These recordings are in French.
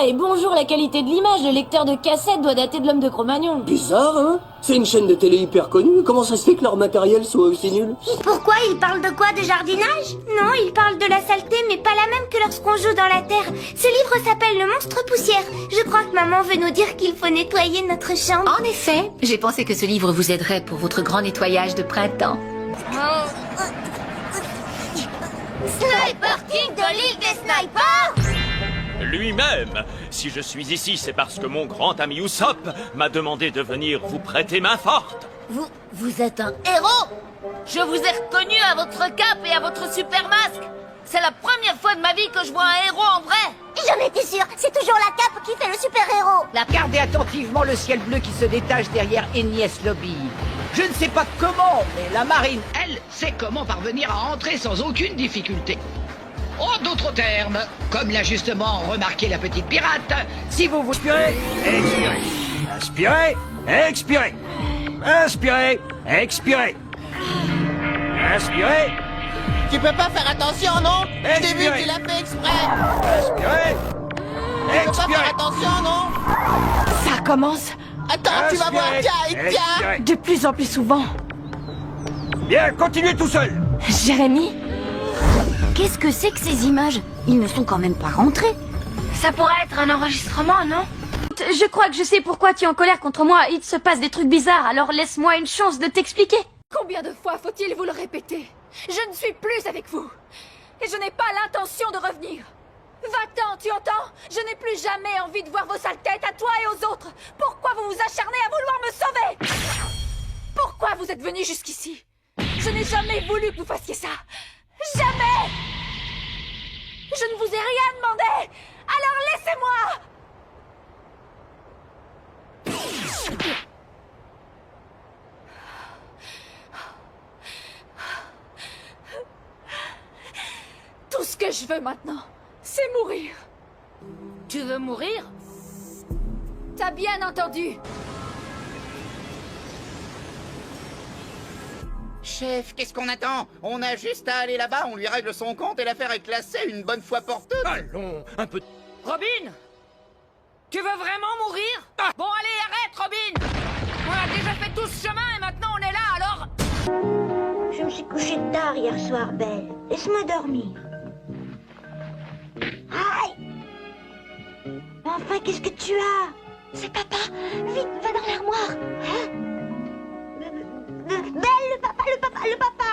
et bonjour la qualité de l'image, le lecteur de cassette doit dater de l'homme de Cro-Magnon. Bizarre, hein? C'est une chaîne de télé hyper connue, comment ça se fait que leur matériel soit aussi nul? Pourquoi il parle de quoi? De jardinage? Non, il parle de la saleté, mais pas la même que lorsqu'on joue dans la terre. Ce livre s'appelle Le Monstre Poussière. Je crois que maman veut nous dire qu'il faut nettoyer notre chambre. En effet, j'ai pensé que ce livre vous aiderait pour votre grand nettoyage de printemps. Sniper King de l'île des snipers! Lui-même. Si je suis ici, c'est parce que mon grand ami Usopp m'a demandé de venir vous prêter main forte. Vous êtes un héros! Je vous ai reconnu à votre cape et à votre super masque. C'est la première fois de ma vie que je vois un héros en vrai. J'en étais sûre, c'est toujours la cape qui fait le super-héros. Regardez attentivement le ciel bleu qui se détache derrière Enies Lobby. Je ne sais pas comment, mais la marine, elle, sait comment parvenir à entrer sans aucune difficulté. En d'autres termes, comme l'a justement remarqué la petite pirate, si vous vous... Inspirez, expirez. Inspirez, expirez. Inspirez, expirez. Inspirez. Tu peux pas faire attention, non? Je t'ai vu, Expirez. tu l'as fait exprès. Inspirez. Tu peux pas faire Expirez. attention, non? Ça commence Attends, tu vas voir, tiens, tiens. Expirez. de plus en plus souvent. Bien, continuez tout seul. Jérémy, Qu'est-ce que c'est que ces images? Ils ne sont quand même pas rentrés. Ça pourrait être un enregistrement, non? Je crois que je sais pourquoi tu es en colère contre moi. Il se passe des trucs bizarres, alors laisse-moi une chance de t'expliquer. Combien de fois faut-il vous le répéter? Je ne suis plus avec vous. Et je n'ai pas l'intention de revenir. Va-t'en, tu entends? Je n'ai plus jamais envie de voir vos sales têtes à toi et aux autres. Pourquoi vous vous acharnez à vouloir me sauver? Pourquoi vous êtes venus jusqu'ici? Je n'ai jamais voulu que vous fassiez ça. Jamais! Je ne vous ai rien demandé. Alors laissez-moi! Tout ce que je veux maintenant, c'est mourir. Tu veux mourir? T'as bien entendu? Chef, qu'est-ce qu'on attend? On a juste à aller là-bas, on lui règle son compte et l'affaire est classée une bonne fois pour toutes. Allons, un peu... Robin! Tu veux vraiment mourir? Bon allez, arrête, Robin! On a déjà fait tout ce chemin et maintenant on est là, alors... Je me suis couchée tard hier soir, Belle. Laisse-moi dormir. Aïe! Mais enfin, qu'est-ce que tu as? C'est papa! Vite, va dans l'armoire! Hein? Belle, le papa, le papa, le papa!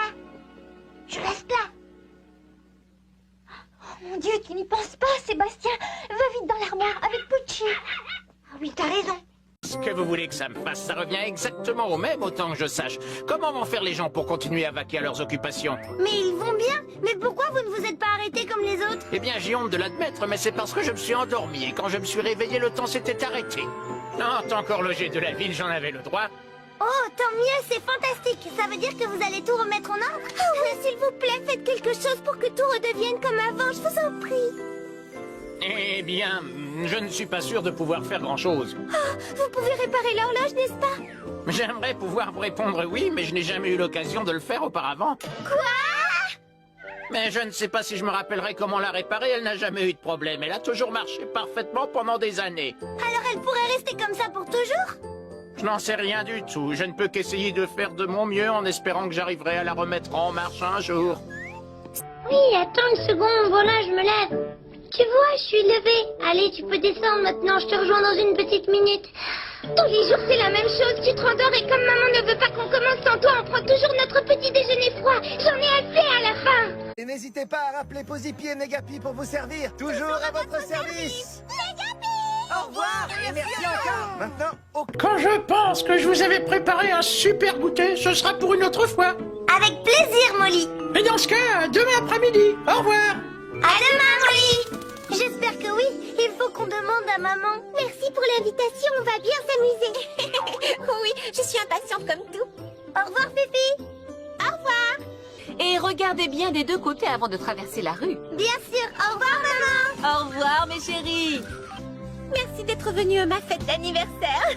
Je reste là! Oh mon Dieu, tu n'y penses pas, Sébastien! Va vite dans l'armoire avec Pucci! Ah oui, t'as raison! Ce que vous voulez que ça me fasse, ça revient exactement au même, autant que je sache. Comment vont faire les gens pour continuer à vaquer à leurs occupations? Mais ils vont bien! Mais pourquoi vous ne vous êtes pas arrêtés comme les autres? Eh bien, j'ai honte de l'admettre, mais c'est parce que je me suis endormi, et quand je me suis réveillé, le temps s'était arrêté. En tant qu'horloger de la ville, j'en avais le droit. Oh, tant mieux, c'est fantastique! Ça veut dire que vous allez tout remettre en ordre? Oh oui, s'il vous plaît, faites quelque chose pour que tout redevienne comme avant, je vous en prie! Eh bien, je ne suis pas sûr de pouvoir faire grand-chose. Oh, vous pouvez réparer l'horloge, n'est-ce pas? J'aimerais pouvoir vous répondre oui, mais je n'ai jamais eu l'occasion de le faire auparavant. Quoi? Mais je ne sais pas si je me rappellerai comment la réparer, elle n'a jamais eu de problème. Elle a toujours marché parfaitement pendant des années. Alors elle pourrait rester comme ça pour toujours? Je n'en sais rien du tout. Je ne peux qu'essayer de faire de mon mieux en espérant que j'arriverai à la remettre en marche un jour. Oui, attends une seconde, voilà, je me lève. Tu vois, je suis levée. Allez, tu peux descendre maintenant, je te rejoins dans une petite minute. Tous les jours, c'est la même chose. Tu te rendors et comme maman ne veut pas qu'on commence sans toi, on prend toujours notre petit déjeuner froid. J'en ai assez à la fin. Et n'hésitez pas à rappeler Posipi et Negapi pour vous servir. Toujours à votre service. Au revoir et merci encore. Maintenant, au... Quand je pense que je vous avais préparé un super goûter, ce sera pour une autre fois. Avec plaisir, Molly. Et dans ce cas, demain après-midi. Au revoir. À demain, Molly. J'espère que oui. Il faut qu'on demande à maman. Merci pour l'invitation, on va bien s'amuser. Oui, je suis impatiente comme tout. Au revoir, Fifi. Au revoir. et regardez bien des deux côtés avant de traverser la rue. Bien sûr. Au revoir, maman. Au revoir, mes chéris. Merci d'être venu à ma fête d'anniversaire.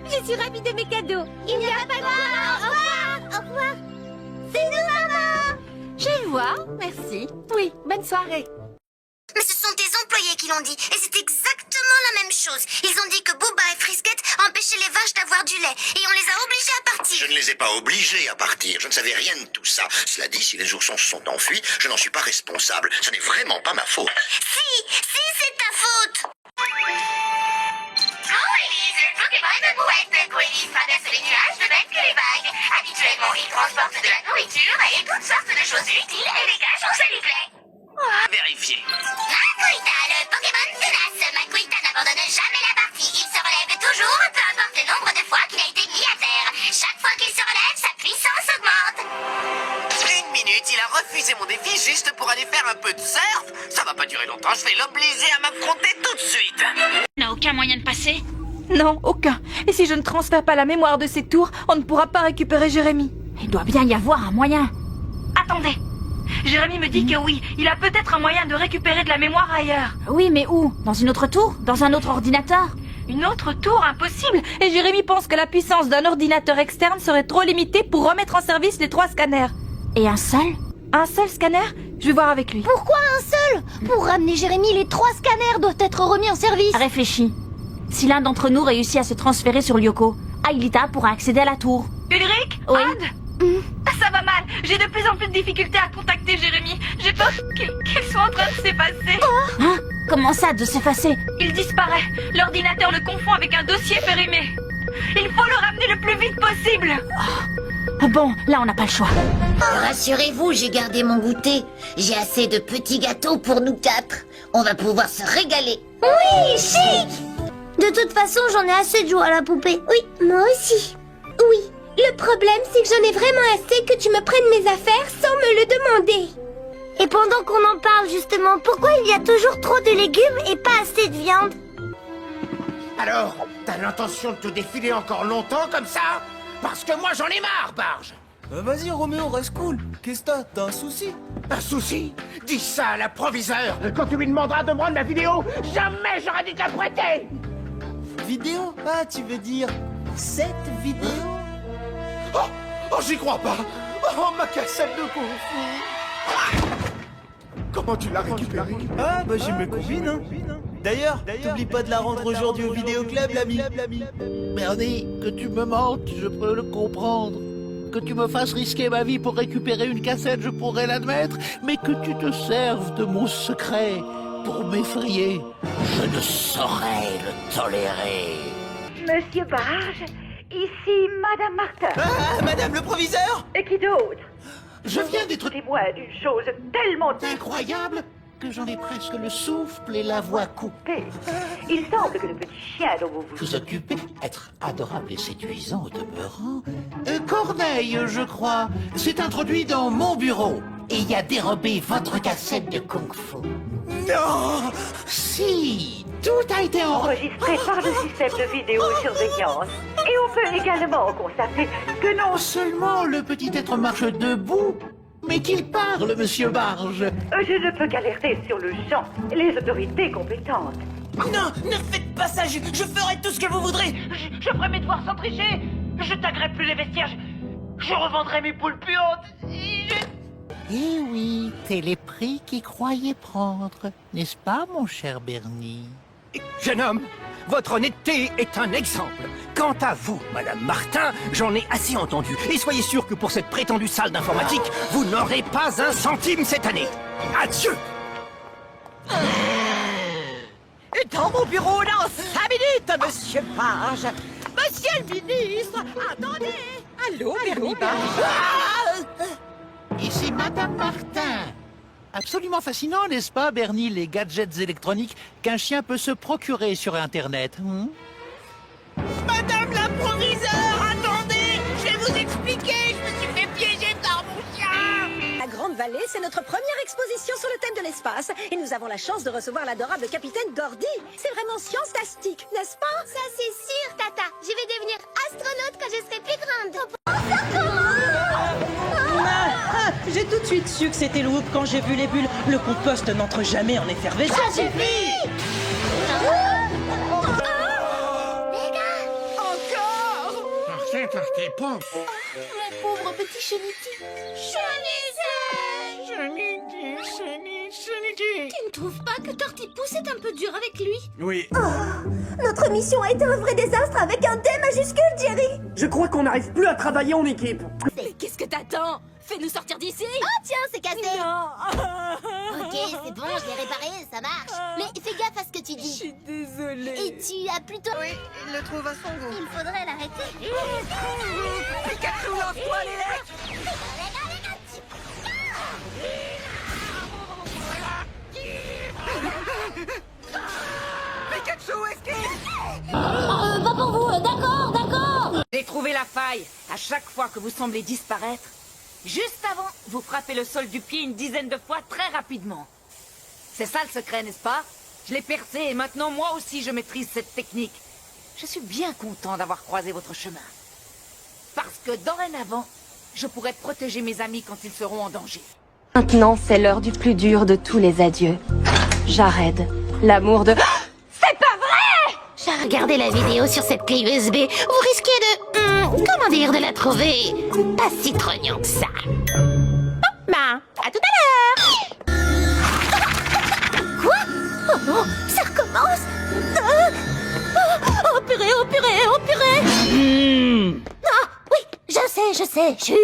Je suis ravie de mes cadeaux. Il n'y a pas de quoi. Au revoir. Au revoir. C'est nous, maman. Je le vois, merci. Oui, bonne soirée. Mais ce sont tes employés qui l'ont dit. Et c'est exactement chose. Ils ont dit que Booba et Frisquette empêchaient les vaches d'avoir du lait. Et on les a obligés à partir. Je ne les ai pas obligés à partir. Je ne savais rien de tout ça. Cela dit, si les oursons se sont enfuis, je n'en suis pas responsable. Ce n'est vraiment pas ma faute. Si, c'est ta faute. Oh, Elise, le Pokémon de Bouette. Pour Elise traverse les nuages de même que les vagues. Habituellement, il transporte de la nourriture et toutes sortes de choses utiles et les gâche où ça lui plaît. Vérifier. Makuita, le Pokémon tenace. Makuita n'abandonne jamais la partie. Il se relève toujours, peu importe le nombre de fois qu'il a été mis à terre. Chaque fois qu'il se relève, sa puissance augmente. Une minute, il a refusé mon défi juste pour aller faire un peu de surf. Ça va pas durer longtemps, je vais l'obliger à m'affronter tout de suite. N'a aucun moyen de passer? Non, aucun. Et si je ne transfère pas la mémoire de ces tours, on ne pourra pas récupérer Jérémy. Il doit bien y avoir un moyen. Attendez. Jérémy me dit que oui, il a peut-être un moyen de récupérer de la mémoire ailleurs. Oui, mais où? Dans une autre tour? Dans un autre ordinateur? Une autre tour? Impossible. Et Jérémy pense que la puissance d'un ordinateur externe serait trop limitée pour remettre en service les 3 scanners. Et un seul? Un seul scanner? Je vais voir avec lui. Pourquoi un seul? Pour ramener Jérémy, les 3 scanners doivent être remis en service. Réfléchis. Si l'un d'entre nous réussit à se transférer sur Lyoko, Aelita pourra accéder à la tour. Ulrich? Oui. Ça va mal. J'ai de plus en plus de difficultés à contacter Jérémy. J'ai peur qu'il soit en train de s'effacer. Hein? Comment ça, de s'effacer? Il disparaît. L'ordinateur le confond avec un dossier périmé. Il faut le ramener le plus vite possible. Bon, là on n'a pas le choix. Rassurez-vous, j'ai gardé mon goûter. J'ai assez de petits gâteaux pour nous 4. On va pouvoir se régaler. Oui, chic! De toute façon, j'en ai assez de jouer à la poupée. Oui, moi aussi. Oui, le problème, c'est que j'en ai vraiment assez que tu me prennes mes affaires sans me le demander. Et pendant qu'on en parle, justement, pourquoi il y a toujours trop de légumes et pas assez de viande? Alors, t'as l'intention de te défiler encore longtemps comme ça? Parce que moi j'en ai marre, Barge. Vas-y, Roméo, reste cool. Qu'est-ce que t'as un souci? Un souci? Dis ça à la proviseure. Quand tu lui demanderas de me rendre la vidéo, jamais j'aurais dû te la prêter. Vidéo? Ah, tu veux dire cette vidéo? Oh, j'y crois pas. Oh, ma cassette de Kung Fu. Comment tu l'as récupérée? Ah, bah j'ai mes copines, hein. D'ailleurs, t'oublies pas de la rendre aujourd'hui au vidéoclub, l'ami. Bernie, que tu me mentes, je peux le comprendre. Que tu me fasses risquer ma vie pour récupérer une cassette, je pourrais l'admettre. Mais que tu te serves de mon secret pour m'effrayer, je ne saurais le tolérer. Monsieur Barge, ici Madame Martin. Ah, Madame le proviseur? Et qui d'autre? Je viens d'être Témoin d'une chose tellement incroyable que j'en ai presque le souffle et la voix coupée. Il semble que le petit chien dont vous Vous occupez, être adorable et séduisant au demeurant. Corneille, je crois, s'est introduit dans mon bureau et y a dérobé votre cassette de Kung Fu. Non! Si, tout a été enregistré par le système de vidéosurveillance. Et on peut également constater que non seulement le petit être marche debout, mais qu'il parle, monsieur Barge. Je ne peux qu'alerter sur le champ les autorités compétentes. Non, ne faites pas ça, je ferai tout ce que vous voudrez. Je ferai mes devoirs sans tricher. Je taguerai plus les vestiaires. Je revendrai mes poules puantes. Eh oui, c'est les prix qu'ils croyaient prendre, n'est-ce pas, mon cher Bernie? Jeune homme, votre honnêteté est un exemple. Quant à vous, Madame Martin, j'en ai assez entendu. Et soyez sûr que pour cette prétendue salle d'informatique, vous n'aurez pas un centime cette année. Adieu! Dans mon bureau dans 5 minutes, monsieur Barge. Monsieur le ministre, attendez. Allô, Bernie Barge. Ici Madame Martin. Absolument fascinant, n'est-ce pas, Bernie, les gadgets électroniques qu'un chien peut se procurer sur Internet. Madame la proviseure, attendez. Je vais vous expliquer. Je me suis fait piéger par mon chien. La Grande Vallée, c'est notre première exposition sur le thème de l'espace. Et nous avons la chance de recevoir l'adorable capitaine Gordy. C'est vraiment science-tastique, n'est-ce pas? Ça, c'est sûr, Tata. Je vais devenir astronaute quand je serai plus grande. J'ai tout de suite su que c'était le Whoop quand j'ai vu les bulles. Le compost n'entre jamais en effervescence. Ça suffit! C'est par tes pompes. Mon pauvre petit cheniti. Cheniti! Cheniti, Trinity! Tu ne trouves pas que Tortipousse est un peu dur avec lui? Oui. Notre mission a été un vrai désastre avec un D majuscule, Jerry! Je crois qu'on n'arrive plus à travailler en équipe. Mais qu'est-ce que t'attends? Fais-nous sortir d'ici! Oh tiens, c'est cassé! Non! Ok, c'est bon, je l'ai réparé, ça marche. Mais fais gaffe à ce que tu dis. Je suis désolée. Et tu as plutôt... Oui, il le trouve à son goût. Il faudrait l'arrêter. Pikachu, lance-toi, Lélec! Pikachu, esquive! Pas pour vous, d'accord, d'accord. J'ai trouvé la faille. À chaque fois que vous semblez disparaître, juste avant, vous frappez le sol du pied une dizaine de fois très rapidement. C'est ça le secret, n'est-ce pas? Je l'ai percé et maintenant moi aussi je maîtrise cette technique. Je suis bien content d'avoir croisé votre chemin. Parce que dorénavant, je pourrai protéger mes amis quand ils seront en danger. Maintenant, c'est l'heure du plus dur de tous les adieux. Jared, l'amour de... C'est pas vrai! J'ai regardé la vidéo sur cette clé USB. Vous risquez de... comment dire, de la trouver pas si trognante que ça. Bah, à tout à l'heure. Quoi? Oh non, ça recommence. Oh purée, oh purée, oh purée. Ah, oui, je sais, chut.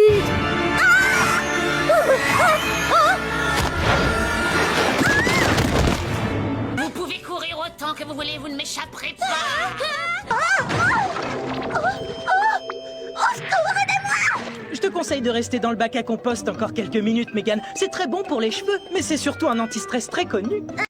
Vous pouvez courir autant que vous voulez, vous ne m'échapperez pas. Je te conseille de rester dans le bac à compost encore quelques minutes, Megan. C'est très bon pour les cheveux, mais c'est surtout un anti-stress très connu.